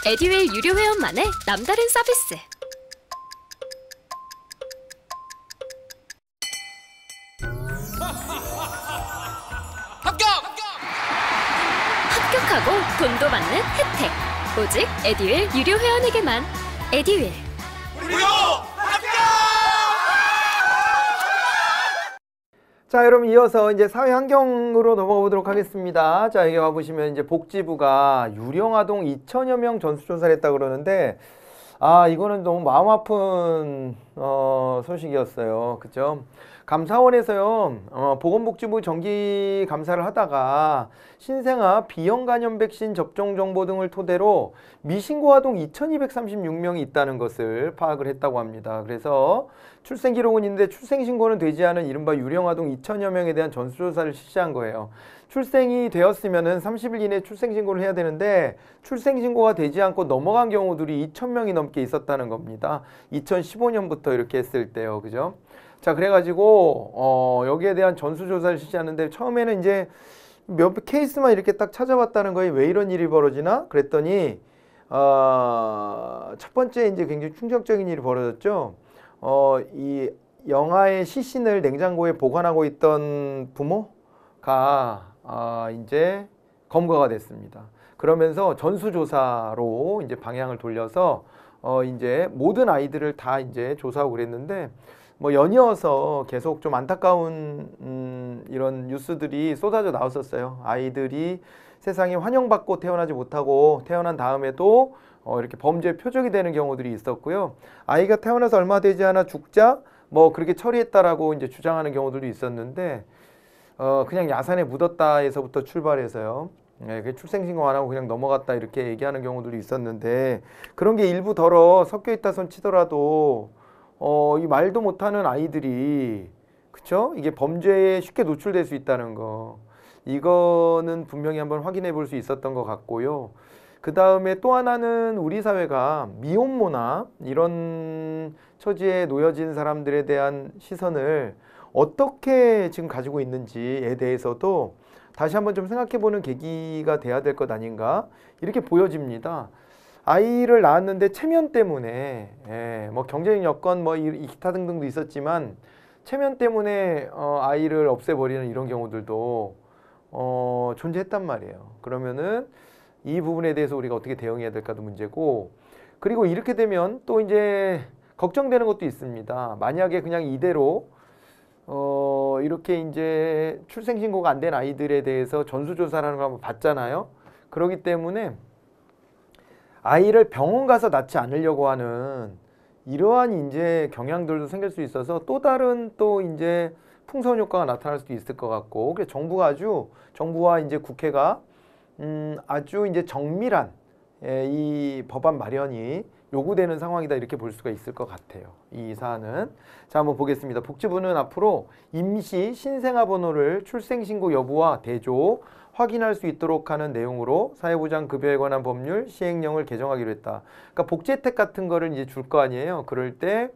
에듀윌 유료 회원만의 남다른 서비스. 합격하고 돈도 받는 혜택. 오직 에듀윌 유료 회원에게만. 에듀윌. 무료 합격! 자, 여러분 이어서 이제 사회 환경으로 넘어가 보도록 하겠습니다. 자, 여기 와보시면 이제 복지부가 유령 아동 2천여 명 전수조사를 했다 그러는데, 이거는 너무 마음 아픈 소식이었어요. 그죠? 감사원에서요, 보건복지부 정기 감사를 하다가 신생아 비형 간염 백신 접종 정보 등을 토대로 미신고 아동 2,236명이 있다는 것을 파악을 했다고 합니다. 그래서 출생 기록은 있는데 출생 신고는 되지 않은 이른바 유령 아동 2천여 명에 대한 전수조사를 실시한 거예요. 출생이 되었으면은 30일 이내 출생 신고를 해야 되는데 출생 신고가 되지 않고 넘어간 경우들이 2,000명이 넘게 있었다는 겁니다. 2015년부터 이렇게 했을 때요. 그죠? 자, 그래가지고 여기에 대한 전수조사를 실시하는데 처음에는 이제 몇 케이스만 이렇게 딱 찾아봤다는 거예요. 왜 이런 일이 벌어지나? 그랬더니 첫 번째 이제 굉장히 충격적인 일이 벌어졌죠. 이 영아의 시신을 냉장고에 보관하고 있던 부모가 이제 검거가 됐습니다. 그러면서 전수조사로 이제 방향을 돌려서 이제 모든 아이들을 다 이제 조사하고 그랬는데, 뭐 연이어서 계속 좀 안타까운 이런 뉴스들이 쏟아져 나왔었어요. 아이들이 세상에 환영받고 태어나지 못하고 태어난 다음에도 이렇게 범죄의 표적이 되는 경우들이 있었고요. 아이가 태어나서 얼마 되지 않아 죽자 뭐 그렇게 처리했다라고 이제 주장하는 경우들도 있었는데, 그냥 야산에 묻었다에서부터 출발해서요. 네, 출생신고 안 하고 그냥 넘어갔다 이렇게 얘기하는 경우들이 있었는데, 그런 게 일부 덜어 섞여 있다 손 치더라도 이 말도 못하는 아이들이, 그쵸? 이게 범죄에 쉽게 노출될 수 있다는 거, 이거는 분명히 한번 확인해 볼 수 있었던 것 같고요. 그 다음에 또 하나는 우리 사회가 미혼모나 이런 처지에 놓여진 사람들에 대한 시선을 어떻게 지금 가지고 있는지에 대해서도 다시 한번 좀 생각해 보는 계기가 돼야 될 것 아닌가, 이렇게 보여집니다. 아이를 낳았는데 체면 때문에, 뭐 경제적 여건 뭐 기타 등등도 있었지만 체면 때문에 아이를 없애버리는 이런 경우들도 존재했단 말이에요. 그러면은 이 부분에 대해서 우리가 어떻게 대응해야 될까도 문제고, 그리고 이렇게 되면 또 이제 걱정되는 것도 있습니다. 만약에 그냥 이대로 이렇게 이제 출생신고가 안 된 아이들에 대해서 전수조사라는 걸 한번 받잖아요. 그렇기 때문에 아이를 병원 가서 낳지 않으려고 하는 이러한 이제 경향들도 생길 수 있어서 또 다른 또 이제 풍선 효과가 나타날 수도 있을 것 같고, 그래서 정부와 이제 국회가 아주 이제 정밀한 이 법안 마련이 요구되는 상황이다, 이렇게 볼 수가 있을 것 같아요. 이 사안은. 자, 한번 보겠습니다. 복지부는 앞으로 임시 신생아 번호를 출생신고 여부와 대조 확인할 수 있도록 하는 내용으로 사회보장급여에 관한 법률 시행령을 개정하기로 했다. 그러니까 복지 혜택 같은 거를 이제 줄 거 아니에요. 그럴 때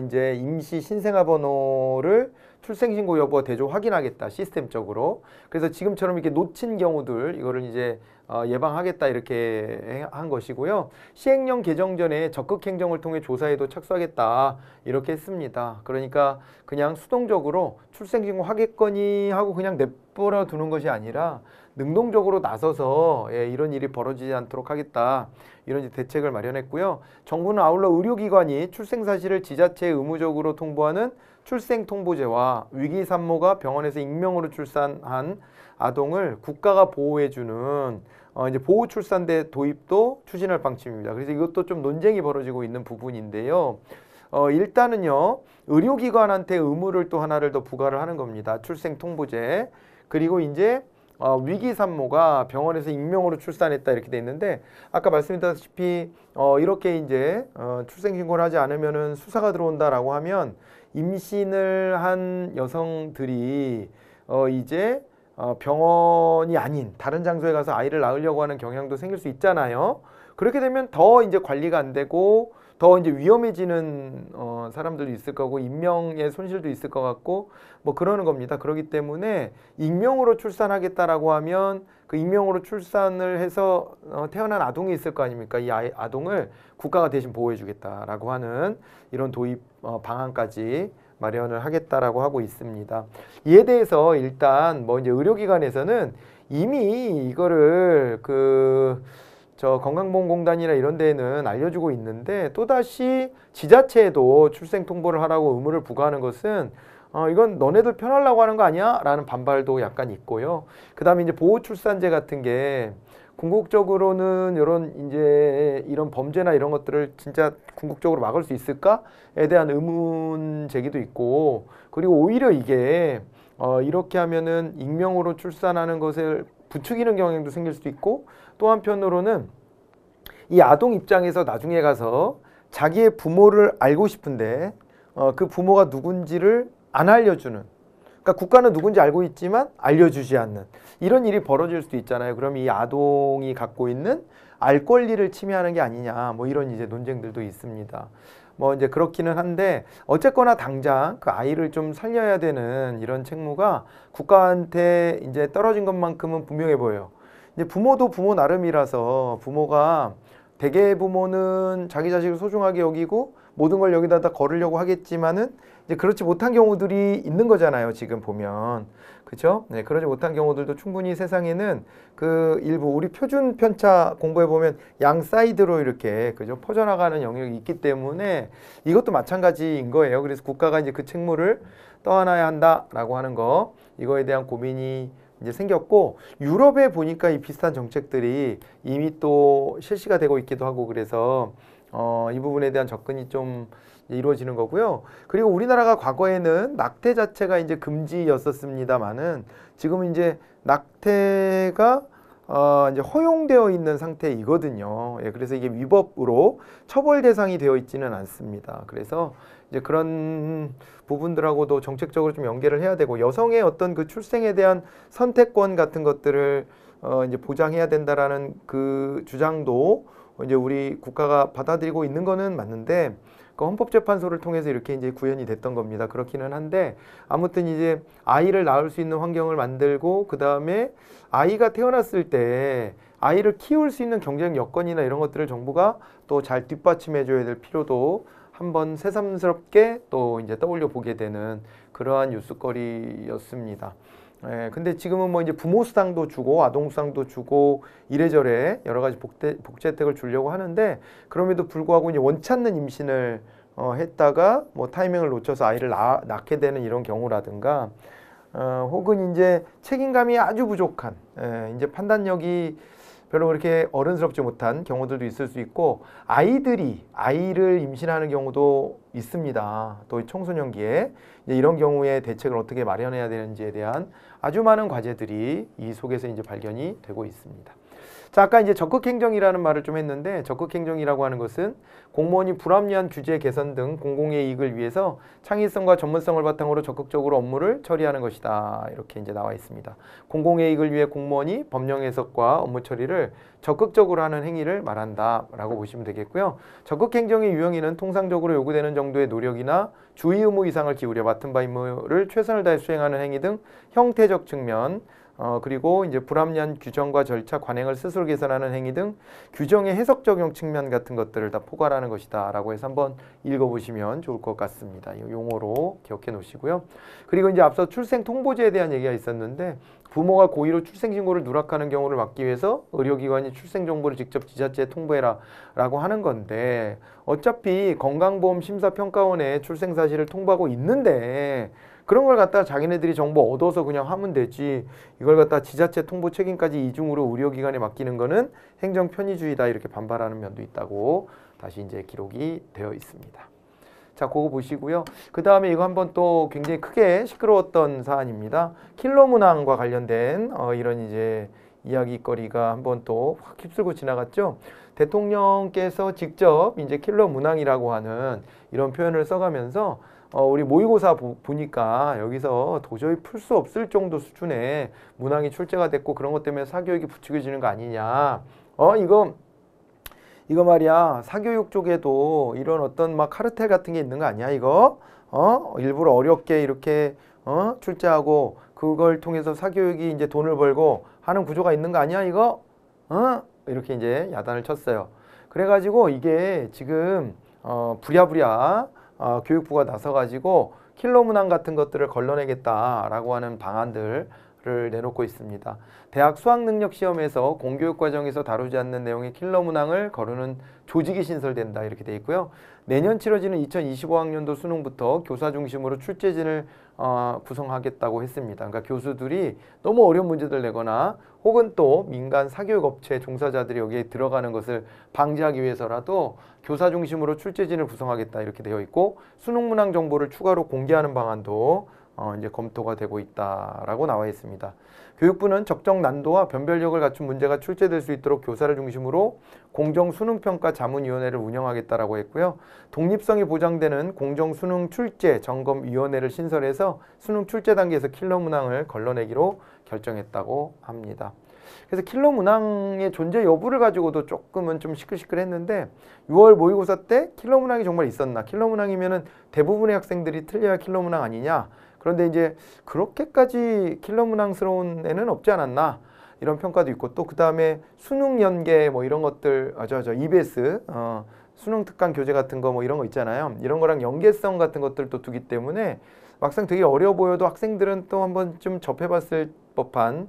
이제 임시 신생아 번호를 출생신고 여부와 대조 확인하겠다, 시스템적으로. 그래서 지금처럼 이렇게 놓친 경우들, 이거를 이제 예방하겠다, 이렇게 한 것이고요. 시행령 개정 전에 적극 행정을 통해 조사에도 착수하겠다, 이렇게 했습니다. 그러니까 그냥 수동적으로 출생신고 하겠거니 하고 그냥 내버려 두는 것이 아니라 능동적으로 나서서 이런 일이 벌어지지 않도록 하겠다, 이런 대책을 마련했고요. 정부는 아울러 의료기관이 출생 사실을 지자체에 의무적으로 통보하는 출생통보제와 위기 산모가 병원에서 익명으로 출산한 아동을 국가가 보호해주는 이제 보호출산대 도입도 추진할 방침입니다. 그래서 이것도 좀 논쟁이 벌어지고 있는 부분인데요. 일단은요, 의료기관한테 의무를 또 하나를 더 부과를 하는 겁니다. 출생통보제. 그리고 이제 위기 산모가 병원에서 익명으로 출산했다, 이렇게 돼 있는데, 아까 말씀드렸다시피 이렇게 이제 출생신고를 하지 않으면은 수사가 들어온다라고 하면 임신을 한 여성들이 이제 병원이 아닌 다른 장소에 가서 아이를 낳으려고 하는 경향도 생길 수 있잖아요. 그렇게 되면 더 이제 관리가 안 되고 더 이제 위험해지는 사람들도 있을 거고 인명의 손실도 있을 것 같고 뭐 그러는 겁니다. 그렇기 때문에 익명으로 출산하겠다라고 하면 그 익명으로 출산을 해서 태어난 아동이 있을 거 아닙니까? 이 아동을 국가가 대신 보호해주겠다라고 하는 이런 도입 방안까지 마련을 하겠다라고 하고 있습니다. 이에 대해서 일단 뭐 이제 의료기관에서는 이미 이거를 건강보험공단이나 이런 데에는 알려주고 있는데 또다시 지자체에도 출생 통보를 하라고 의무를 부과하는 것은 이건 너네들 편하려고 하는 거 아니야? 라는 반발도 약간 있고요. 그 다음에 이제 보호출산제 같은 게 궁극적으로는 이런 범죄나 이런 것들을 진짜 궁극적으로 막을 수 있을까에 대한 의문 제기도 있고, 그리고 오히려 이게 이렇게 하면은 익명으로 출산하는 것을 부추기는 경향도 생길 수도 있고, 또 한편으로는 이 아동 입장에서 나중에 가서 자기의 부모를 알고 싶은데 그 부모가 누군지를 안 알려주는, 그러니까 국가는 누군지 알고 있지만 알려주지 않는 이런 일이 벌어질 수도 있잖아요. 그럼 이 아동이 갖고 있는 알 권리를 침해하는 게 아니냐, 뭐 이런 이제 논쟁들도 있습니다. 뭐 이제 그렇기는 한데 어쨌거나 당장 그 아이를 좀 살려야 되는 이런 책무가 국가한테 이제 떨어진 것만큼은 분명해 보여요. 이제 부모도 부모 나름이라서 부모가 대개 부모는 자기 자식을 소중하게 여기고 모든 걸 여기다 걸으려고 하겠지만은 이제 그렇지 못한 경우들이 있는 거잖아요. 지금 보면. 그렇죠? 네, 그러지 못한 경우들도 충분히 세상에는 그 일부 우리 표준 편차 공부해 보면 양 사이드로 이렇게 그죠? 퍼져나가는 영역이 있기 때문에 이것도 마찬가지인 거예요. 그래서 국가가 이제 그 책무를 떠안아야 한다라고 하는 거, 이거에 대한 고민이 이제 생겼고, 유럽에 보니까 이 비슷한 정책들이 이미 또 실시가 되고 있기도 하고, 그래서 이 부분에 대한 접근이 좀 이루어지는 거고요. 그리고 우리나라가 과거에는 낙태 자체가 이제 금지였었습니다만은 지금은 이제 낙태가 이제 허용되어 있는 상태이거든요. 예, 그래서 이게 위법으로 처벌 대상이 되어 있지는 않습니다. 그래서 이제 그런 부분들하고도 정책적으로 좀 연계를 해야 되고, 여성의 어떤 그 출생에 대한 선택권 같은 것들을 이제 보장해야 된다라는 그 주장도 이제 우리 국가가 받아들이고 있는 거는 맞는데, 그 헌법재판소를 통해서 이렇게 이제 구현이 됐던 겁니다. 그렇기는 한데, 아무튼 이제 아이를 낳을 수 있는 환경을 만들고, 그 다음에 아이가 태어났을 때 아이를 키울 수 있는 경제적 여건이나 이런 것들을 정부가 또 잘 뒷받침해 줘야 될 필요도 한번 새삼스럽게 또 이제 떠올려 보게 되는 그러한 뉴스거리였습니다. 예, 근데 지금은 뭐 이제 부모 수당도 주고 아동 수당도 주고 이래저래 여러 가지 복지 혜택을 주려고 하는데, 그럼에도 불구하고 이제 원치 않는 임신을 했다가 뭐 타이밍을 놓쳐서 아이를 낳게 되는 이런 경우라든가, 혹은 이제 책임감이 아주 부족한, 이제 판단력이 별로 그렇게 어른스럽지 못한 경우들도 있을 수 있고, 아이를 임신하는 경우도 있습니다. 또 청소년기에 이런 경우에 대책을 어떻게 마련해야 되는지에 대한 아주 많은 과제들이 이 속에서 이제 발견이 되고 있습니다. 자, 아까 이제 적극행정이라는 말을 좀 했는데, 적극행정이라고 하는 것은 공무원이 불합리한 규제 개선 등 공공의 이익을 위해서 창의성과 전문성을 바탕으로 적극적으로 업무를 처리하는 것이다. 이렇게 이제 나와 있습니다. 공공의 이익을 위해 공무원이 법령 해석과 업무 처리를 적극적으로 하는 행위를 말한다라고 보시면 되겠고요. 적극행정의 유형에는 통상적으로 요구되는 정도의 노력이나 주의 의무 이상을 기울여 맡은 바 임무를 최선을 다해 수행하는 행위 등 형태적 측면, 그리고 이제 불합리한 규정과 절차, 관행을 스스로 개선하는 행위 등 규정의 해석 적용 측면 같은 것들을 다 포괄하는 것이다 라고 해서 한번 읽어보시면 좋을 것 같습니다. 이 용어로 기억해 놓으시고요. 그리고 이제 앞서 출생 통보제에 대한 얘기가 있었는데, 부모가 고의로 출생신고를 누락하는 경우를 막기 위해서 의료기관이 출생정보를 직접 지자체에 통보해라 라고 하는 건데, 어차피 건강보험심사평가원에 출생사실을 통보하고 있는데 그런 걸 갖다가 자기네들이 정보 얻어서 그냥 하면 되지, 이걸 갖다 지자체 통보 책임까지 이중으로 의료기관에 맡기는 거는 행정 편의주의다, 이렇게 반발하는 면도 있다고 다시 이제 기록이 되어 있습니다. 자, 그거 보시고요. 그 다음에 이거 한번 또 굉장히 크게 시끄러웠던 사안입니다. 킬러 문항과 관련된 이런 이제 이야기거리가 한번 또 확 휩쓸고 지나갔죠. 대통령께서 직접 이제 킬러 문항이라고 하는 이런 표현을 써가면서 우리 모의고사 보니까 여기서 도저히 풀 수 없을 정도 수준의 문항이 출제가 됐고, 그런 것 때문에 사교육이 부추겨지는 거 아니냐. 이거 말이야, 사교육 쪽에도 이런 어떤 막 카르텔 같은 게 있는 거 아니야, 이거? 일부러 어렵게 이렇게, 출제하고, 그걸 통해서 사교육이 이제 돈을 벌고 하는 구조가 있는 거 아니야, 이거? 이렇게 이제 야단을 쳤어요. 그래가지고 이게 지금, 부랴부랴, 교육부가 나서가지고 킬러 문항 같은 것들을 걸러내겠다라고 하는 방안들을 내놓고 있습니다. 대학 수학능력시험에서 공교육 과정에서 다루지 않는 내용의 킬러 문항을 거르는 조직이 신설된다 이렇게 돼 있고요. 내년 치러지는 2025학년도 수능부터 교사 중심으로 출제진을 구성하겠다고 했습니다. 그러니까 교수들이 너무 어려운 문제들 내거나 혹은 또 민간 사교육업체 종사자들이 여기에 들어가는 것을 방지하기 위해서라도 교사 중심으로 출제진을 구성하겠다 이렇게 되어 있고 수능 문항 정보를 추가로 공개하는 방안도 이제 검토가 되고 있다라고 나와 있습니다. 교육부는 적정 난도와 변별력을 갖춘 문제가 출제될 수 있도록 교사를 중심으로 공정 수능평가 자문위원회를 운영하겠다라고 했고요. 독립성이 보장되는 공정 수능 출제 점검위원회를 신설해서 수능 출제 단계에서 킬러 문항을 걸러내기로 결정했다고 합니다. 그래서 킬러 문항의 존재 여부를 가지고도 조금은 좀 시끌시끌했는데 6월 모의고사 때 킬러 문항이 정말 있었나? 킬러 문항이면은 대부분의 학생들이 틀려야 킬러 문항 아니냐? 그런데 이제 그렇게까지 킬러 문항스러운 애는 없지 않았나? 이런 평가도 있고 또 그 다음에 수능 연계 뭐 이런 것들, EBS, 수능 특강 교재 같은 거 뭐 이런 거 있잖아요. 이런 거랑 연계성 같은 것들도 두기 때문에 막상 되게 어려워 보여도 학생들은 또 한번 좀 접해봤을 법한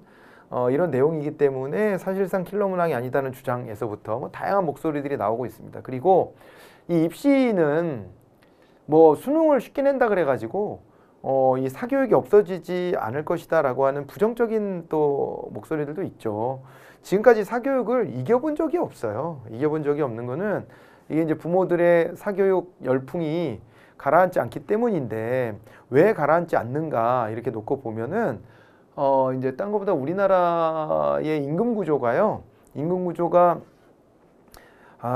이런 내용이기 때문에 사실상 킬러 문항이 아니다는 주장에서부터 뭐 다양한 목소리들이 나오고 있습니다. 그리고 이 입시는 뭐 수능을 쉽게 낸다 그래가지고 이 사교육이 없어지지 않을 것이다 라고 하는 부정적인 또 목소리들도 있죠. 지금까지 사교육을 이겨본 적이 없어요. 이겨본 적이 없는 거는 이게 이제 부모들의 사교육 열풍이 가라앉지 않기 때문인데 왜 가라앉지 않는가 이렇게 놓고 보면은 이제 딴 것보다 우리나라의 임금 구조가요. 임금 구조가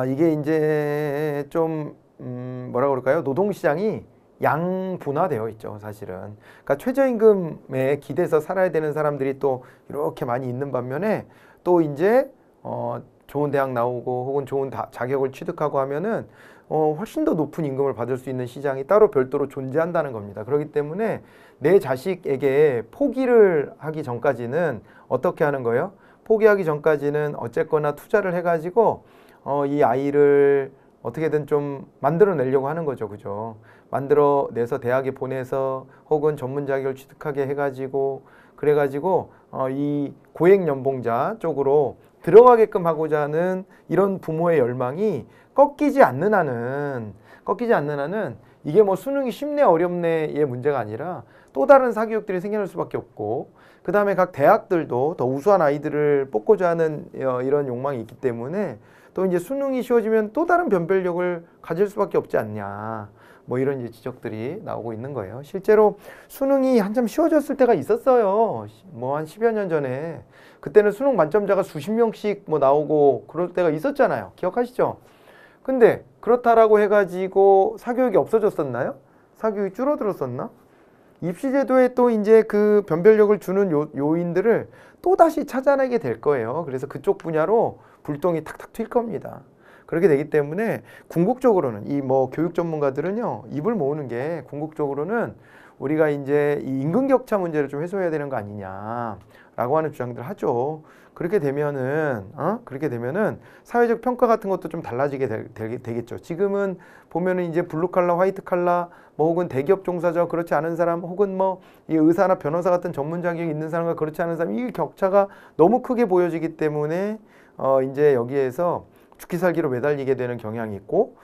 이게 이제 좀 뭐라 그럴까요? 노동시장이 양분화되어 있죠, 사실은. 그러니까 최저임금에 기대서 살아야 되는 사람들이 또 이렇게 많이 있는 반면에 또 이제 좋은 대학 나오고 혹은 좋은 자격을 취득하고 하면은 훨씬 더 높은 임금을 받을 수 있는 시장이 따로 별도로 존재한다는 겁니다. 그렇기 때문에 내 자식에게 포기를 하기 전까지는 어떻게 하는 거예요? 포기하기 전까지는 어쨌거나 투자를 해가지고 이 아이를 어떻게든 좀 만들어내려고 하는 거죠. 그죠? 만들어내서 대학에 보내서 혹은 전문 자격을 취득하게 해가지고 그래가지고 이 고액연봉자 쪽으로 들어가게끔 하고자 하는 이런 부모의 열망이 꺾이지 않는 한은 이게 뭐 수능이 쉽네 어렵네의 문제가 아니라 또 다른 사교육들이 생겨날 수밖에 없고 그 다음에 각 대학들도 더 우수한 아이들을 뽑고자 하는 이런 욕망이 있기 때문에 또 이제 수능이 쉬워지면 또 다른 변별력을 가질 수밖에 없지 않냐. 뭐 이런 이제 지적들이 나오고 있는 거예요. 실제로 수능이 한참 쉬워졌을 때가 있었어요. 뭐 한 10여 년 전에. 그때는 수능 만점자가 수십 명씩 뭐 나오고 그럴 때가 있었잖아요. 기억하시죠? 근데 그렇다라고 해가지고 사교육이 없어졌었나요? 사교육이 줄어들었었나? 입시제도에 또 이제 그 변별력을 주는 요인들을 또 다시 찾아내게 될 거예요. 그래서 그쪽 분야로 불똥이 탁탁 튈 겁니다. 그렇게 되기 때문에 궁극적으로는 이 뭐 교육 전문가들은요 입을 모으는 게 궁극적으로는 우리가 이제 이 임금 격차 문제를 좀 해소해야 되는 거 아니냐라고 하는 주장들 하죠. 그렇게 되면은 사회적 평가 같은 것도 좀 달라지게 되겠죠. 지금은 보면은 이제 블루 칼라, 화이트 칼라, 뭐 혹은 대기업 종사자 그렇지 않은 사람, 혹은 뭐 이 의사나 변호사 같은 전문 자격이 있는 사람과 그렇지 않은 사람, 이 격차가 너무 크게 보여지기 때문에 이제 여기에서 죽기 살기로 매달리게 되는 경향이 있고,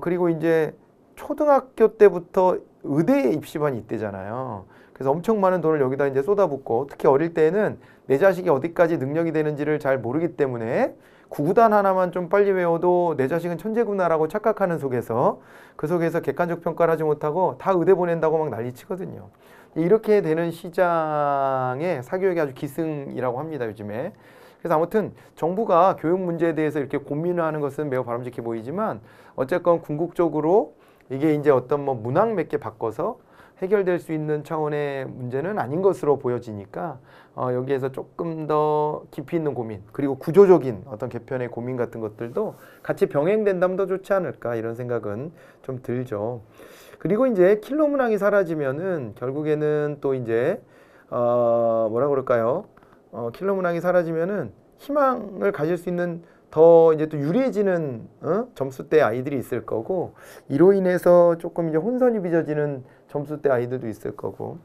그리고 이제 초등학교 때부터 의대 입시반이 있대잖아요. 그래서 엄청 많은 돈을 여기다 이제 쏟아붓고, 특히 어릴 때는 내 자식이 어디까지 능력이 되는지를 잘 모르기 때문에 구구단 하나만 좀 빨리 외워도 내 자식은 천재구나라고 착각하는 속에서 그 속에서 객관적 평가를 하지 못하고 다 의대 보낸다고 막 난리치거든요. 이렇게 되는 시장에 사교육이 아주 기승이라고 합니다, 요즘에. 그래서 아무튼 정부가 교육 문제에 대해서 이렇게 고민을 하는 것은 매우 바람직해 보이지만 어쨌건 궁극적으로 이게 이제 어떤 뭐 문항 몇 개 바꿔서 해결될 수 있는 차원의 문제는 아닌 것으로 보여지니까 여기에서 조금 더 깊이 있는 고민, 그리고 구조적인 어떤 개편의 고민 같은 것들도 같이 병행된다면 더 좋지 않을까, 이런 생각은 좀 들죠. 그리고 이제 킬러 문항이 사라지면은 결국에는 또 이제 뭐라 그럴까요? 킬러 문항이 사라지면은 희망을 가질 수 있는 더 이제 또 유리해지는 점수대 아이들이 있을 거고, 이로 인해서 조금 이제 혼선이 빚어지는 점수대 아이들도 있을 거고,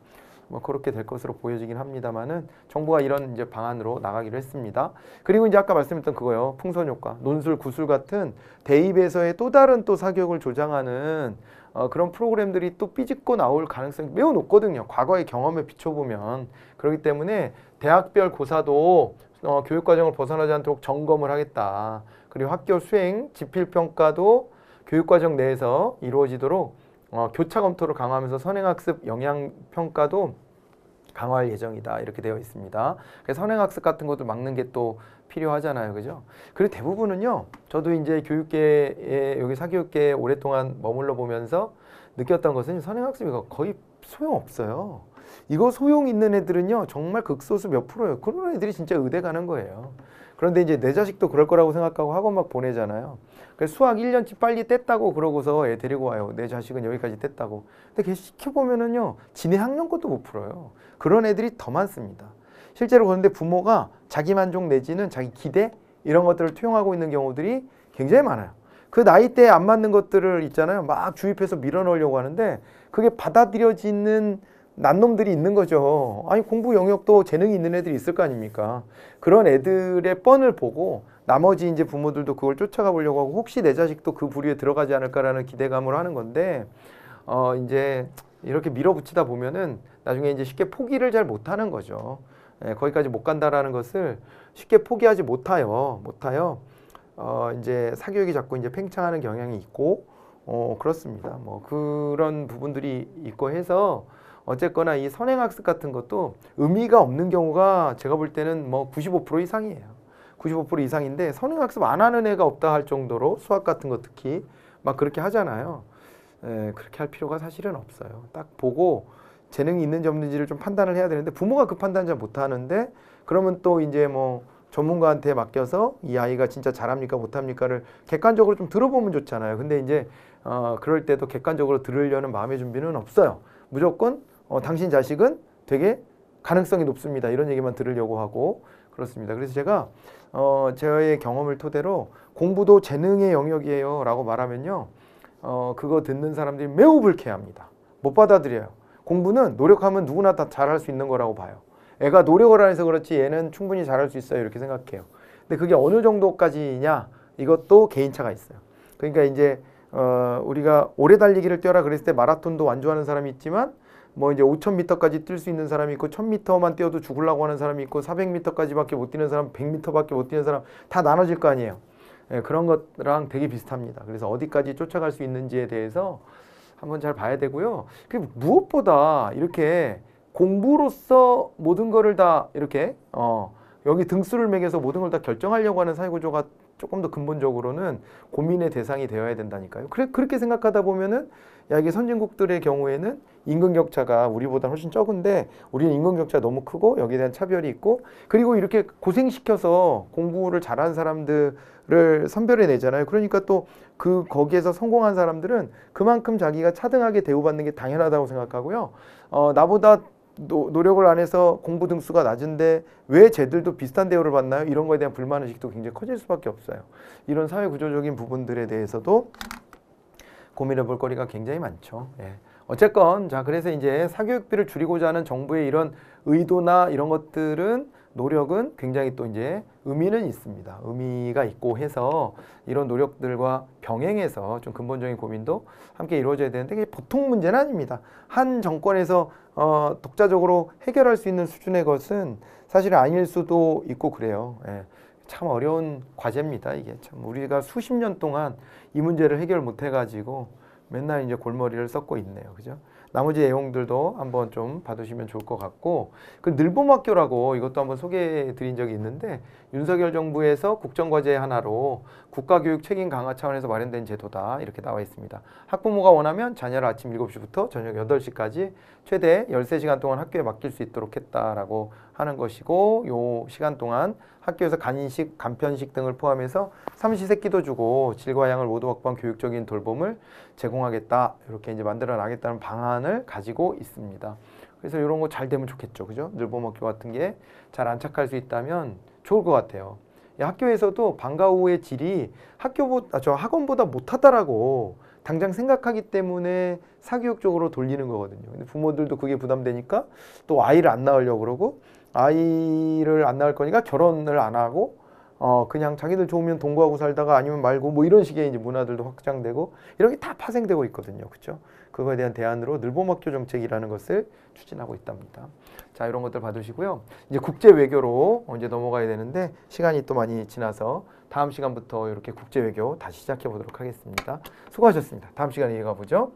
뭐 그렇게 될 것으로 보여지긴 합니다만은 정부가 이런 이제 방안으로 나가기로 했습니다. 그리고 이제 아까 말씀했던 그거요, 풍선 효과, 논술, 구술 같은 대입에서의 또 다른 또 사교육을 조장하는 그런 프로그램들이 또 삐집고 나올 가능성이 매우 높거든요. 과거의 경험에 비춰보면. 그렇기 때문에 대학별 고사도 교육과정을 벗어나지 않도록 점검을 하겠다. 그리고 학교 수행, 지필평가도 교육과정 내에서 이루어지도록 교차 검토를 강화하면서 선행학습 영향평가도 강화할 예정이다. 이렇게 되어 있습니다. 그래서 선행학습 같은 것도 막는 게 또 필요하잖아요. 그죠? 그리고 대부분은요, 저도 이제 교육계에, 여기 사교육계에 오랫동안 머물러 보면서 느꼈던 것은 선행학습이 거의 소용없어요. 이거 소용 있는 애들은요, 정말 극소수 몇 프로예요. 그런 애들이 진짜 의대 가는 거예요. 그런데 이제 내 자식도 그럴 거라고 생각하고 학원 막 보내잖아요. 그래서 수학 1년치 빨리 뗐다고 그러고서 애 데리고 와요. 내 자식은 여기까지 뗐다고. 근데 걔 시켜보면은요, 지네 학년 것도 못 풀어요. 그런 애들이 더 많습니다. 실제로 그런데 부모가 자기 만족 내지는 자기 기대 이런 것들을 투영하고 있는 경우들이 굉장히 많아요. 그 나이대에 안 맞는 것들을 있잖아요. 막 주입해서 밀어넣으려고 하는데 그게 받아들여지는 난놈들이 있는 거죠. 아니, 공부 영역도 재능이 있는 애들이 있을 거 아닙니까? 그런 애들의 뻔을 보고 나머지 이제 부모들도 그걸 쫓아가 보려고 하고, 혹시 내 자식도 그 부류에 들어가지 않을까라는 기대감으로 하는 건데, 이제 이렇게 밀어붙이다 보면은 나중에 이제 쉽게 포기를 잘 못하는 거죠. 거기까지 못 간다라는 것을 쉽게 포기하지 못하여 이제 사교육이 자꾸 이제 팽창하는 경향이 있고, 그렇습니다. 뭐 그런 부분들이 있고 해서 어쨌거나 이 선행학습 같은 것도 의미가 없는 경우가 제가 볼 때는 뭐 95% 이상이에요. 95% 이상인데 선행학습 안 하는 애가 없다 할 정도로 수학 같은 거 특히 막 그렇게 하잖아요. 그렇게 할 필요가 사실은 없어요. 딱 보고 재능이 있는지 없는지를 좀 판단을 해야 되는데 부모가 그 판단 잘 못하는데, 그러면 또 이제 뭐 전문가한테 맡겨서 이 아이가 진짜 잘합니까 못합니까를 객관적으로 좀 들어보면 좋잖아요. 근데 이제 그럴 때도 객관적으로 들으려는 마음의 준비는 없어요. 무조건 당신 자식은 되게 가능성이 높습니다. 이런 얘기만 들으려고 하고 그렇습니다. 그래서 제가 저의 경험을 토대로 공부도 재능의 영역이에요 라고 말하면요, 그거 듣는 사람들이 매우 불쾌합니다. 못 받아들여요. 공부는 노력하면 누구나 다 잘할 수 있는 거라고 봐요. 애가 노력을 안 해서 그렇지 얘는 충분히 잘할 수 있어요, 이렇게 생각해요. 근데 그게 어느 정도까지냐, 이것도 개인차가 있어요. 그러니까 이제 우리가 오래 달리기를 뛰어라 그랬을 때 마라톤도 완주하는 사람이 있지만, 뭐 이제 5000m까지 뛸 수 있는 사람이 있고 1000m만 뛰어도 죽으려고 하는 사람이 있고 400m까지밖에 못 뛰는 사람, 100m밖에 못 뛰는 사람 다 나눠질 거 아니에요. 그런 것랑 되게 비슷합니다. 그래서 어디까지 쫓아갈 수 있는지에 대해서 한번 잘 봐야 되고요. 그 무엇보다 이렇게 공부로서 모든 거를 다 이렇게 여기 등수를 매겨서 모든 걸 다 결정하려고 하는 사회구조가 조금 더 근본적으로는 고민의 대상이 되어야 된다니까요. 그렇게 생각하다 보면은, 야, 이게 선진국들의 경우에는 임금 격차가 우리보다 훨씬 적은데 우리는 임금 격차가 너무 크고 여기에 대한 차별이 있고, 그리고 이렇게 고생시켜서 공부를 잘하는 사람들을 선별해 내잖아요. 그러니까 또 거기에서 성공한 사람들은 그만큼 자기가 차등하게 대우받는 게 당연하다고 생각하고요. 나보다 노력을 안 해서 공부 등수가 낮은데 왜 쟤들도 비슷한 대우를 받나요? 이런 거에 대한 불만의식도 굉장히 커질 수밖에 없어요. 이런 사회 구조적인 부분들에 대해서도 고민해 볼 거리가 굉장히 많죠. 예. 어쨌건 자, 그래서 이제 사교육비를 줄이고자 하는 정부의 이런 의도나 이런 것들은, 노력은 굉장히 또 이제 의미는 있습니다. 의미가 있고 해서 이런 노력들과 병행해서 좀 근본적인 고민도 함께 이루어져야 되는데, 이게 보통 문제는 아닙니다. 한 정권에서 독자적으로 해결할 수 있는 수준의 것은 사실 아닐 수도 있고 그래요. 예. 참 어려운 과제입니다. 이게 참 우리가 수십 년 동안 이 문제를 해결 못 해가지고 맨날 이제 골머리를 썩고 있네요. 그죠? 나머지 내용들도 한번 좀 봐두시면 좋을 것 같고, 그 늘봄학교라고 이것도 한번 소개해 드린 적이 있는데, 윤석열 정부에서 국정과제 하나로 국가교육 책임 강화 차원에서 마련된 제도다, 이렇게 나와 있습니다. 학부모가 원하면 자녀를 아침 7시부터 저녁 8시까지 최대 13시간 동안 학교에 맡길 수 있도록 했다라고 하는 것이고, 요 시간 동안 학교에서 간식, 간편식 등을 포함해서 삼시세끼도 주고 질과 양을 모두 확보한 교육적인 돌봄을 제공하겠다, 이렇게 이제 만들어 나겠다는 방안을 가지고 있습니다. 그래서 이런 거 잘 되면 좋겠죠, 그죠? 늘봄학교 같은 게 잘 안착할 수 있다면 좋을 것 같아요. 학교에서도 방과 후의 질이 학원보다 못하다라고 당장 생각하기 때문에 사교육 쪽으로 돌리는 거거든요. 근데 부모들도 그게 부담되니까 또 아이를 안 낳으려고 그러고, 아이를 안 낳을 거니까 결혼을 안 하고 그냥 자기들 좋으면 동거하고 살다가 아니면 말고 뭐 이런 식의 이제 문화들도 확장되고, 이런 게 다 파생되고 있거든요. 그렇죠? 그거에 대한 대안으로 늘봄학교 정책이라는 것을 추진하고 있답니다. 자, 이런 것들 봐두시고요. 이제 국제 외교로 이제 넘어가야 되는데 시간이 또 많이 지나서 다음 시간부터 이렇게 국제 외교 다시 시작해 보도록 하겠습니다. 수고하셨습니다. 다음 시간에 이어가 보죠.